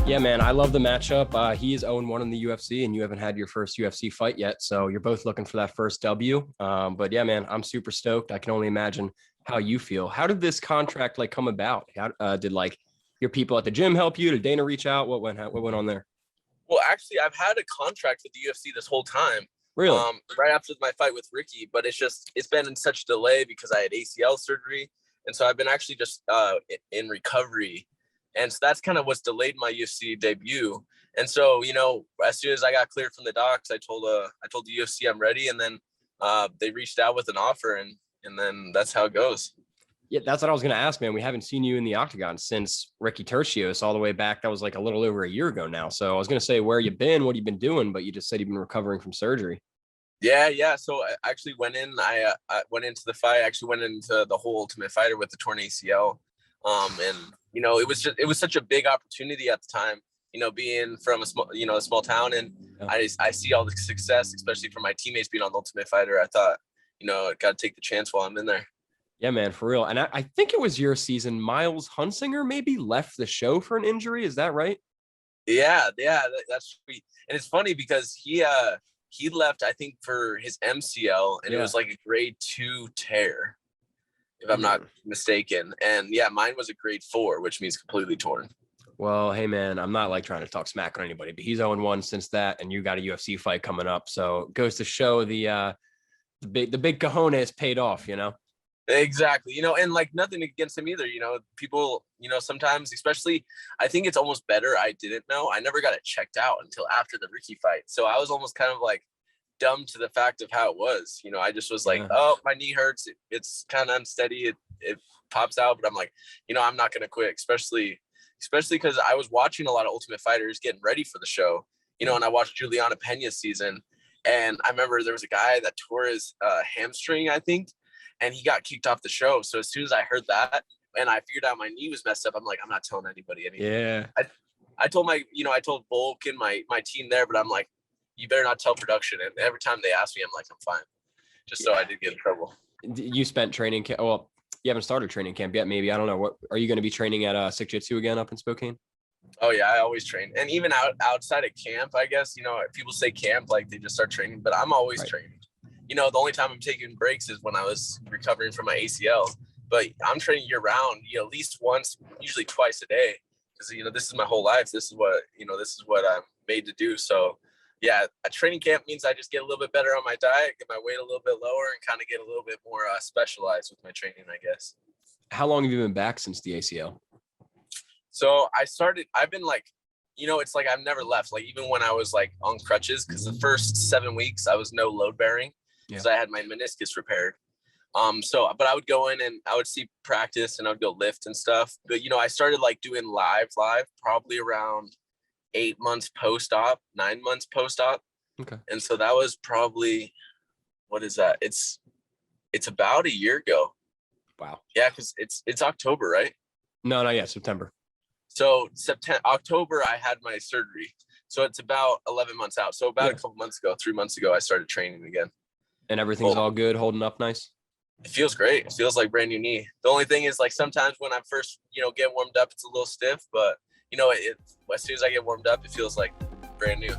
Yeah, man, I love the matchup. He is 0-1 in the UFC, and you haven't had your first UFC fight yet, so you're both looking for that first W. But yeah, man, I'm super stoked. I can only imagine how you feel. How did this contract come about? How did your people at the gym help you? Did Dana reach out? What went on there? Well, actually, I've had a contract with the UFC this whole time. Really? Right after my fight with Ricky, but it's been in such delay because I had ACL surgery, and so I've been actually just in recovery, and so that's kind of what's delayed my UFC debut. And so, as soon as I got cleared from the docs, I told the UFC I'm ready, and then they reached out with an offer, and then that's how it goes. Yeah, that's what I was going to ask, man. We haven't seen you in the octagon since Ricky Tercios all the way back. That was like a little over a year ago now. So I was going to say, where you been? What have you been doing? But you just said you've been recovering from surgery. Yeah. So I actually went in. I went into the fight. I actually went into the whole Ultimate Fighter with the torn ACL. And it was such a big opportunity at the time. Being from a small town, and yeah. I see all the success, especially for my teammates being on the Ultimate Fighter. I thought, got to take the chance while I'm in there. Yeah, man, for real. And I think it was your season. Miles Hunsinger maybe left the show for an injury. Is that right? Yeah, that's sweet. And it's funny because he left, I think, for his MCL, and it was like a grade 2 tear, if I'm not mistaken. And yeah, mine was a grade 4, which means completely torn. Well, hey, man, I'm not trying to talk smack on anybody, but he's 0-1 since that, and you got a UFC fight coming up. So it goes to show the big cojones paid off, Exactly. And nothing against him either. People, sometimes, especially, I think it's almost better. I didn't know. I never got it checked out until after the Ricky fight. So I was almost kind of dumb to the fact of how it was. I just was oh, my knee hurts. It's kind of unsteady. It pops out, but I'm I'm not going to quit, especially because I was watching a lot of Ultimate Fighters getting ready for the show, and I watched Juliana Pena's season. And I remember there was a guy that tore his hamstring, I think, and he got kicked off the show. So as soon as I heard that and I figured out my knee was messed up, I'm I'm not telling anybody anything. Yeah. I told I told Volk and my team there, but I'm you better not tell production. And every time they ask me, I'm I'm fine. Just so I didn't get in trouble. You spent training camp. Well, you haven't started training camp yet. Maybe. I don't know. What are you going to be training at Sick Jitsu again up in Spokane? Oh yeah, I always train. And even outside of camp, I guess, people say camp, they just start training, but I'm always training. The only time I'm taking breaks is when I was recovering from my ACL, but I'm training year round, at least once, usually twice a day. Because, this is my whole life. This is what I'm made to do. So yeah, a training camp means I just get a little bit better on my diet, get my weight a little bit lower, and kind of get a little bit more specialized with my training, I guess. How long have you been back since the ACL? So I've been it's I've never left, even when I was on crutches, because the first 7 weeks I was no load bearing because I had my meniscus repaired. But I would go in and I would see practice and I would go lift and stuff. But, I started doing live probably around 8 months post-op, 9 months post-op. Okay. And so that was probably, what is that? It's about a year ago. Wow. Yeah. Cause it's October, right? No, not yet. September. So October, I had my surgery. So it's about 11 months out. So about a couple months ago, 3 months ago, I started training again. And everything's all good, holding up nice? It feels great. It feels like brand new knee. The only thing is sometimes when I first, get warmed up, it's a little stiff, but as soon as I get warmed up, it feels like brand new.